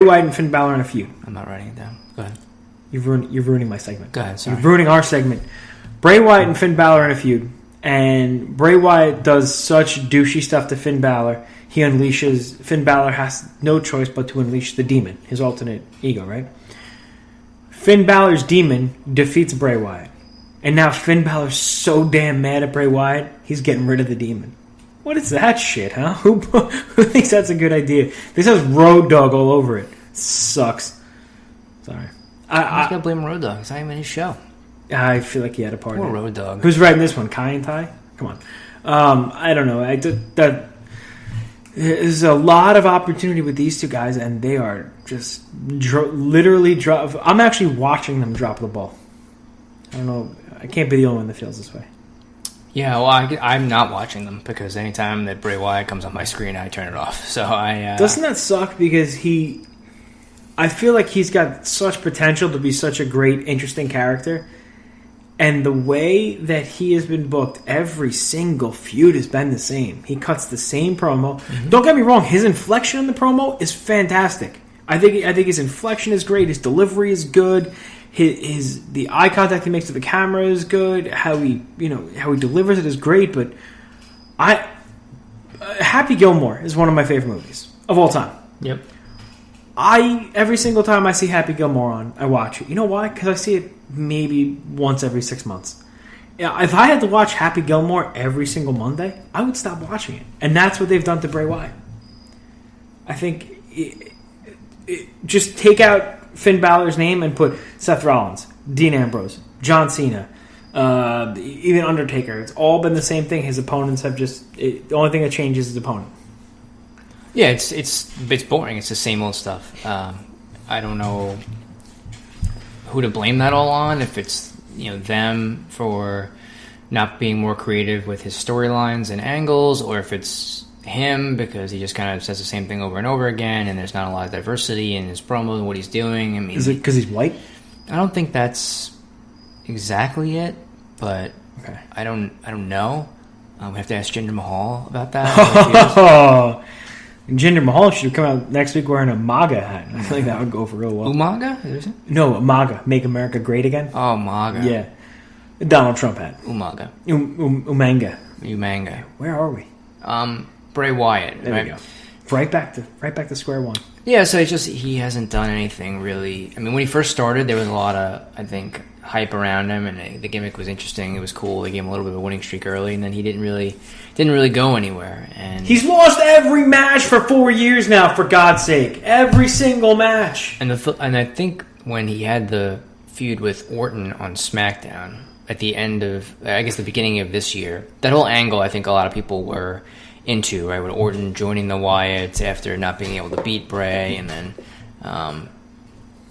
White and Finn Balor in a feud. I'm not writing it down. Go ahead. You're ruining my segment. Go ahead, sorry. You're ruining our segment. Bray Wyatt and Finn Balor in a feud. And Bray Wyatt does such douchey stuff to Finn Balor. He unleashes... Finn Balor has no choice but to unleash the demon, his alternate ego, right? Finn Balor's demon defeats Bray Wyatt. And now Finn Balor's so damn mad at Bray Wyatt, he's getting rid of the demon. What is that shit, huh? Who thinks that's a good idea? This has Road Dogg all over it. Sucks. Sorry. I'm just going to blame Road Dogg. It's not even his show. I feel like he had a part in it. Road Dogg. Who's writing this one? Kai and Tai? Come on. I don't know. There's a lot of opportunity with these two guys, and they are just literally drop. I'm actually watching them drop the ball. I don't know. I can't be the only one that feels this way. Yeah, well, I'm not watching them because anytime that Bray Wyatt comes on my screen, I turn it off. So doesn't that suck? Because I feel like he's got such potential to be such a great, interesting character. And the way that he has been booked, every single feud has been the same. He cuts the same promo. Mm-hmm. Don't get me wrong, his inflection in the promo is fantastic. I think his inflection is great. His delivery is good. The eye contact he makes with the camera is good. How he delivers it is great. But Happy Gilmore is one of my favorite movies of all time. Yep. Every single time I see Happy Gilmore on, I watch it. You know why? Because I see it maybe once every 6 months. Yeah, if I had to watch Happy Gilmore every single Monday, I would stop watching it. And that's what they've done to Bray Wyatt. I think just take out Finn Balor's name and put Seth Rollins, Dean Ambrose, John Cena, even Undertaker. It's all been the same thing. His opponents have the only thing that changes is his opponent. Yeah, it's boring. It's the same old stuff. I don't know who to blame that all on. If it's them for not being more creative with his storylines and angles, or if it's him because he just kind of says the same thing over and over again, and there's not a lot of diversity in his promo and what he's doing. I mean, is it because he's white? I don't think that's exactly it, but okay. I don't know. We have to ask Jinder Mahal about that. Jinder Mahal should come out next week wearing a MAGA hat. I feel like that would go for real well. Umaga? Is it? No, MAGA. Make America Great Again. Oh, MAGA. Yeah. Donald Trump hat. Umaga. Umanga. Where are we? Bray Wyatt. There we go. Right back to square one. Yeah, so it's just he hasn't done anything really. I mean, when he first started, there was a lot of, I think, hype around him, and the gimmick was interesting. It was cool. They gave him a little bit of a winning streak early, and then he didn't really go anywhere. And he's lost every match for 4 years now. For God's sake, every single match. And I think when he had the feud with Orton on SmackDown at the end of, I guess, the beginning of this year, that whole angle, I think a lot of people were into, right? With Orton joining the Wyatts after not being able to beat Bray, and then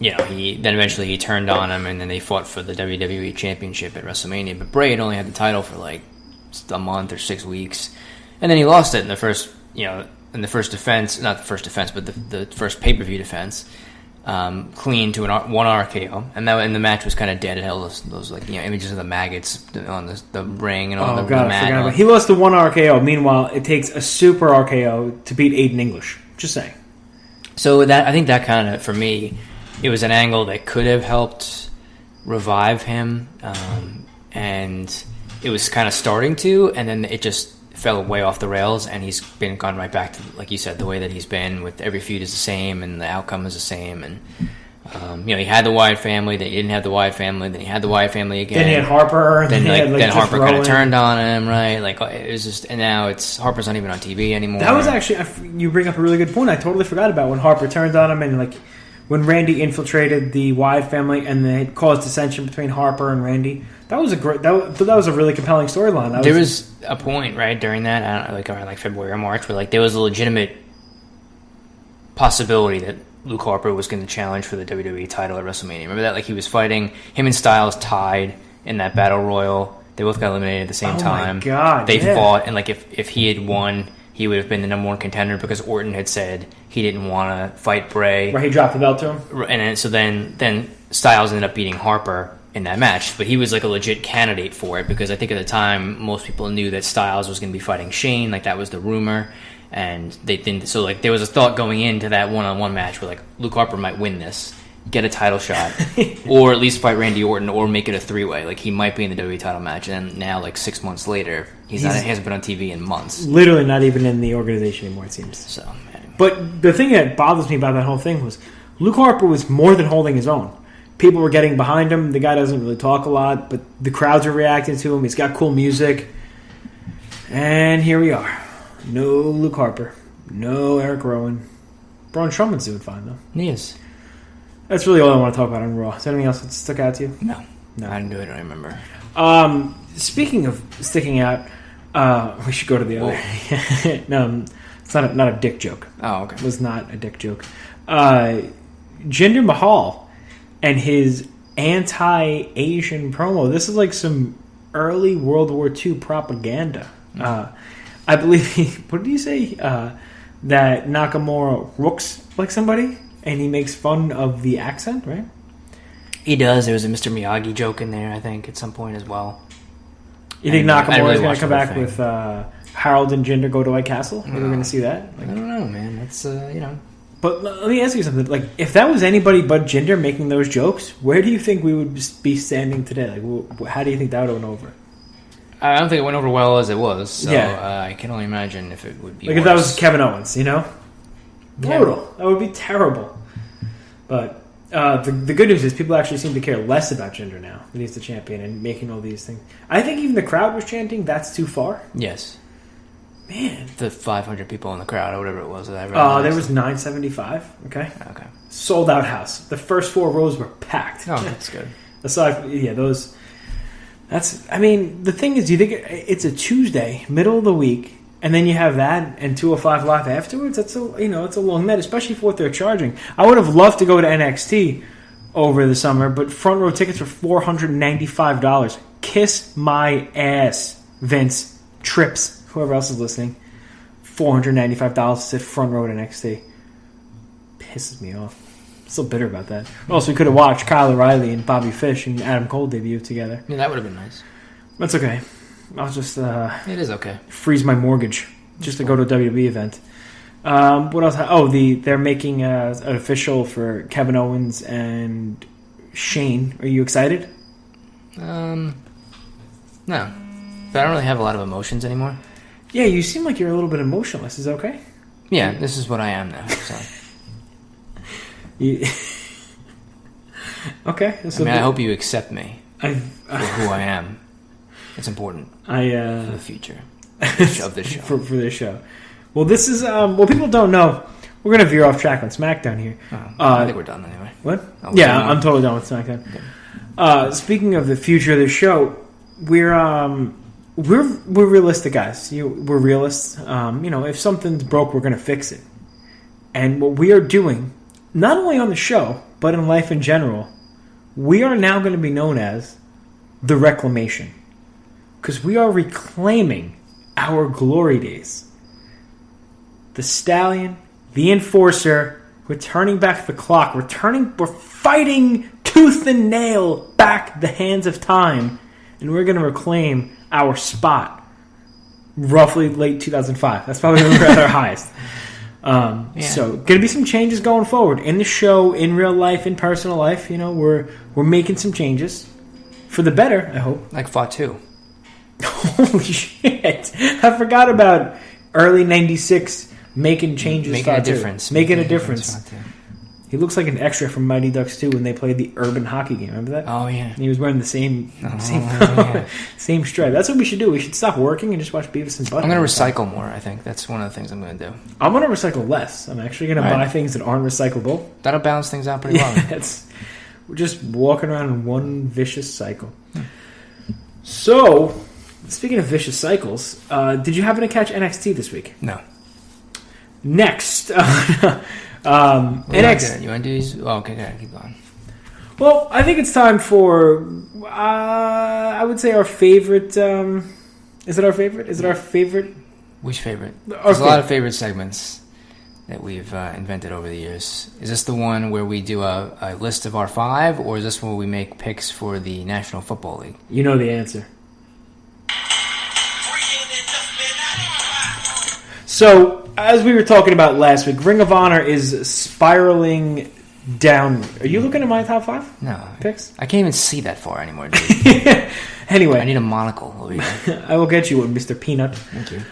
then eventually he turned on him, and then they fought for the WWE Championship at WrestleMania. But Bray had only had the title for like a month or 6 weeks, and then he lost it in the first defense, not the first defense, but the first pay-per-view defense, clean to one RKO, and the match was kind of dead. It had those images of the maggots on the ring and on the mat. He lost the one RKO. Meanwhile, it takes a super RKO to beat Aiden English. Just saying. So I think that kind of, for me, it was an angle that could have helped revive him, and it was kind of starting to, and then it just fell way off the rails, and he's gone right back to, like you said, the way that he's been, with every feud is the same, and the outcome is the same, and he had the Wyatt family, then he didn't have the Wyatt family, then he had the Wyatt family again. Then he had Harper. Then Harper kind of turned on him, right? Like, it was just, and now Harper's not even on TV anymore. That was actually, you bring up a really good point. I totally forgot about when Harper turned on him, and when Randy infiltrated the Wyatt family and they caused dissension between Harper and Randy. That was a really compelling storyline. There was a point right during that, around February or March, where there was a legitimate possibility that Luke Harper was going to challenge for the WWE title at WrestleMania. Remember that? He was fighting, him and Styles tied in that battle royal. They both got eliminated at the same time. Oh my God! They fought, and if he had won, he would have been the number one contender because Orton had said he didn't want to fight Bray. Right, he dropped the belt to him. And so then Styles ended up beating Harper in that match, but he was a legit candidate for it because I think at the time most people knew that Styles was going to be fighting Shane, that was the rumor, And they didn't. So like there was a thought going into that one-on-one match where like Luke Harper might win this, get a title shot, or at least fight Randy Orton, or make it a three-way. Like he might be in the WWE title match, and now like 6 months later, he hasn't been on TV in months. Literally not even in the organization anymore. It seems. So, anyway. But the thing that bothers me about that whole thing was Luke Harper was more than holding his own. People were getting behind him. The guy doesn't really talk a lot, but the crowds are reacting to him. He's got cool music, and here we are. No Luke Harper. No Eric Rowan. Braun Strowman's doing fine, though. He is. That's really all I want to talk about on Raw. Is there anything else that stuck out to you? No. I didn't do it. I don't remember. Speaking of sticking out, we should go to the other. No, it's not a dick joke. Oh, okay. It was not a dick joke. Jinder Mahal and his anti-Asian promo. This is like some early World War II propaganda. I believe what did he say? That Nakamura looks like somebody, and he makes fun of the accent, right? He does. There was a Mr. Miyagi joke in there, I think, at some point as well. You think Nakamura is going to come back with Harold and Jinder go to White Castle? Are we going to see that? Like, I don't know, man. That's, But let me ask you something. Like, if that was anybody but Jinder making those jokes, where do you think we would be standing today? Like, how do you think that would have went over? I don't think it went over well as it was. So Yeah. I can only imagine if it would be Like, worse. if that was Kevin Owens, you know? Brutal. Yeah. That would be terrible. But the good news is people actually seem to care less about Jinder now that he's the champion and making all these things. I think even the crowd was chanting, that's too far. Yes. Man. The 500 people in the crowd or whatever it was. There was 975. Okay. Sold out house. The first 4 rows were packed. Oh, that's good. Aside, those. I mean, the thing is, you think it's a Tuesday, middle of the week, and then you have that and 205 Live afterwards? It's a long night, especially for what they're charging. I would have loved to go to NXT over the summer, but front row tickets were $495. Kiss my ass, Vince, Trips, whoever else is listening. $495 to sit front row at NXT. Pisses me off. Still bitter about that. Also, we could have watched Kyle O'Reilly and Bobby Fish and Adam Cole debut together. Yeah, that would have been nice. That's okay. I'll just it is okay. Freeze my mortgage just to go to a WWE event. What else? Oh, they're making an official for Kevin Owens and Shane. Are you excited? No, but I don't really have a lot of emotions anymore. Yeah, you seem like you're a little bit emotionless. Is that okay? Yeah, this is what I am now. So. Okay. I hope you accept me for who I am. It's important for the future of this show. for this show. Well, this is what people don't know. We're going to veer off track on SmackDown here. I think we're done anyway. What? I'm totally done with SmackDown. Okay. Speaking of the future of the show, we're realistic guys. We're realists. If something's broke, we're going to fix it. And what we are doing, not only on the show, but in life in general, we are now going to be known as the Reclamation. Because we are reclaiming our glory days. The Stallion, the Enforcer, we're turning back the clock. We're fighting tooth and nail back the hands of time. And we're going to reclaim our spot. Roughly late 2005. That's probably when we're at our highest. So, going to be some changes going forward in the show, in real life, in personal life. We're making some changes for the better. I hope. Like Fatu. Holy shit! I forgot about early '96 making changes. Making a difference. Making a difference. He looks like an extra from Mighty Ducks 2 when they played the urban hockey game. Remember that? Oh yeah. And he was wearing the same same stripe. That's what we should do. We should stop working and just watch Beavis and Butthead. I'm going to recycle more. I think that's one of the things I'm going to do. I'm going to recycle less. I'm actually going to buy things that aren't recyclable. That'll balance things out pretty well. We're just walking around in one vicious cycle. So, speaking of vicious cycles, did you happen to catch NXT this week? No. Next, NXT. You want to do these? Oh, okay, keep going. Well, I think it's time for, I would say our favorite. Is it our favorite? Is it our favorite? Which favorite? There's a lot of favorite segments that we've invented over the years. Is this the one where we do a list of our 5, or is this where we make picks for the National Football League? You know the answer. So, as we were talking about last week, Ring of Honor is spiraling down. Are you looking at my top 5 No. picks? I can't even see that far anymore, dude. Anyway. I need a monocle over here. I will get you one, Mr. Peanut. Thank you.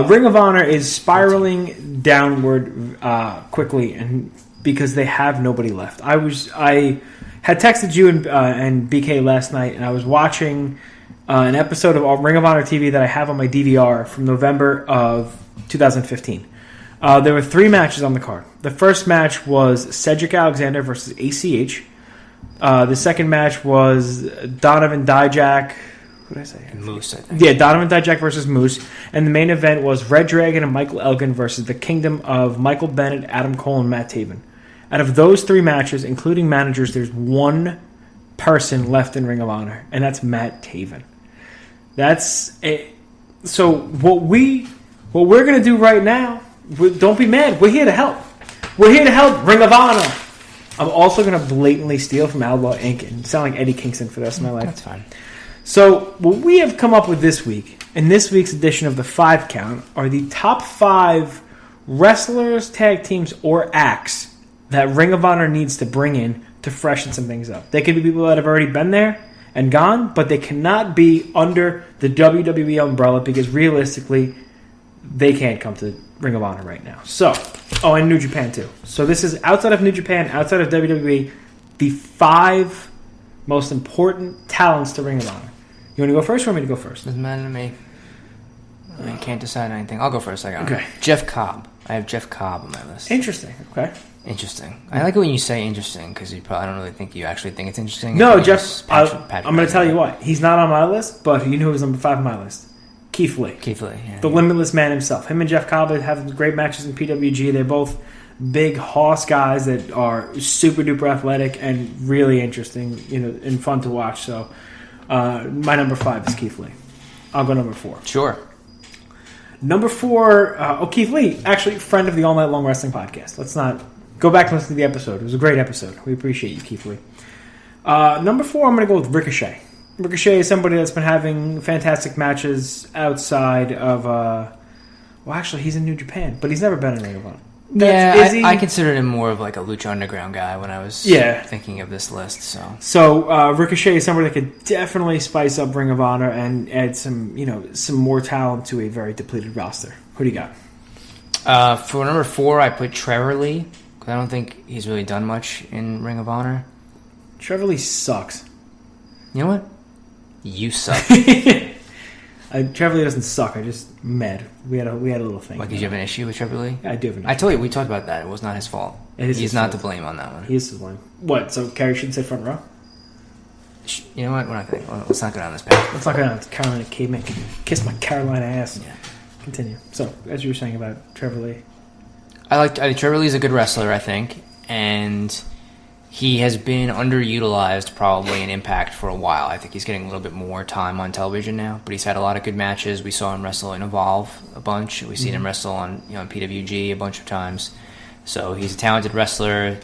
Ring of Honor is spiraling downward quickly, and because they have nobody left. I had texted you and BK last night, and I was watching an episode of Ring of Honor TV that I have on my DVR from November of 2015. There were 3 matches on the card. The first match was Cedric Alexander versus ACH. The second match was Donovan Dijak. What did I say? Moose, I think. Yeah, Donovan Dijak versus Moose. And the main event was Red Dragon and Michael Elgin versus the Kingdom of Michael Bennett, Adam Cole, and Matt Taven. Out of those 3 matches, including managers, there's one person left in Ring of Honor, and that's Matt Taven. That's it. So what we're going to do right now, don't be mad. We're here to help. We're here to help Ring of Honor. I'm also going to blatantly steal from Outlaw Inc. and sound like Eddie Kingston for the rest of my life. That's fine. So what we have come up with this week, in this week's edition of the 5 Count, are the top 5 wrestlers, tag teams, or acts that Ring of Honor needs to bring in to freshen some things up. They could be people that have already been there and gone, but they cannot be under the WWE umbrella because realistically, they can't come to Ring of Honor right now. So, and New Japan too. So this is outside of New Japan, outside of WWE, the 5 most important talents to Ring of Honor. You want to go first or want me to go first? Doesn't matter to me. I can't decide anything. I'll go first. Okay. Jeff Cobb. I have Jeff Cobb on my list. Interesting. Okay. Interesting. I like it when you say interesting because I don't really think you actually think it's interesting. No, Jeff. I'm going to tell you what. He's not on my list, but you know who's number 5 on my list? Keith Lee. Yeah. The Limitless Man himself. Him and Jeff Cobb have great matches in PWG. They're both big hoss guys that are super duper athletic and really interesting, and fun to watch. So, my number 5 is Keith Lee. I'll go number 4. Sure. Number 4, Keith Lee, actually friend of the All Night Long Wrestling podcast. Let's not go back and listen to the episode. It was a great episode. We appreciate you, Keith Lee. Number 4, I'm going to go with Ricochet. Ricochet is somebody that's been having fantastic matches outside of... actually, he's in New Japan, but he's never been in Ring of Honor. I considered him more of like a Lucha Underground guy when I was thinking of this list. So Ricochet is somebody that could definitely spice up Ring of Honor and add some more talent to a very depleted roster. Who do you got? For number 4, I put Trevor Lee because I don't think he's really done much in Ring of Honor. Trevor Lee sucks. You know what? You suck. Trevor Lee doesn't suck. I just mad. We had a little thing. Did you have an issue with Trevor Lee? Yeah, I do have an issue. I told you, we talked about that. It was not his fault. He's not to blame on that one. He is to blame. What? So Carrie shouldn't sit front row? You know what? Let's not go down this path. Let's not go down. Carolina Caveman can kiss my Carolina ass. Yeah. Continue. So, as you were saying about Trevor Lee. Trevor Lee's a good wrestler, I think, and he has been underutilized probably in Impact for a while. I think he's getting a little bit more time on television now, but he's had a lot of good matches. We saw him wrestle in Evolve a bunch. We've seen him wrestle on PWG a bunch of times. So he's a talented wrestler.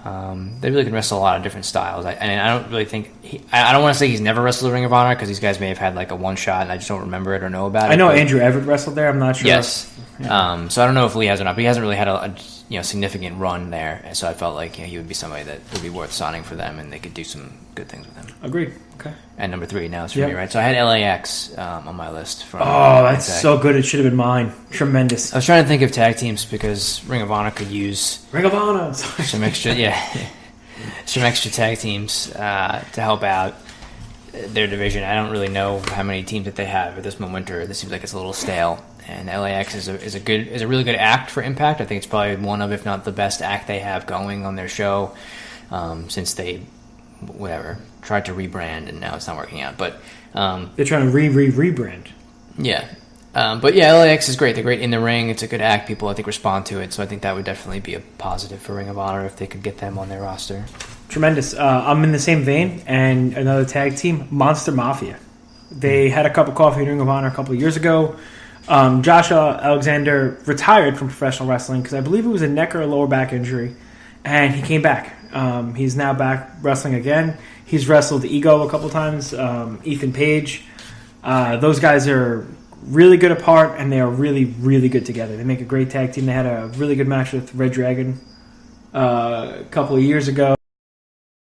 They really can wrestle a lot of different styles. I don't really think I don't want to say he's never wrestled the Ring of Honor because these guys may have had like a one shot and I just don't remember it or know about it. I know Andrew Everett wrestled there. I'm not sure. Yes. Yeah. So I don't know if Lee has or not, but he hasn't really had a significant run there. And so I felt like he would be somebody that would be worth signing for them, and they could do some good things with him. Agreed. Okay. And number 3 now is for me, right? So I had LAX on my list. That's so good. It should have been mine. Tremendous. I was trying to think of tag teams because Ring of Honor could use Ring of Honor. some extra tag teams to help out their division. I don't really know how many teams that they have at this moment. This seems like it's a little stale. And LAX is a really good act for Impact. I think it's probably one of, if not the best act they have going on their show since they tried to rebrand and now it's not working out. But they're trying to rebrand. Yeah. But yeah, LAX is great. They're great in the ring. It's a good act. People, I think, respond to it. So I think that would definitely be a positive for Ring of Honor if they could get them on their roster. Tremendous. I'm in the same vein. And another tag team, Monster Mafia. They had a cup of coffee in Ring of Honor a couple of years ago. Joshua Alexander retired from professional wrestling because I believe it was a neck or a lower back injury. And he came back. He's now back wrestling again. He's wrestled Ego a couple times, Ethan Page. Those guys are really good apart, and they are really, really good together. They make a great tag team. They had a really good match with Red Dragon a couple of years ago.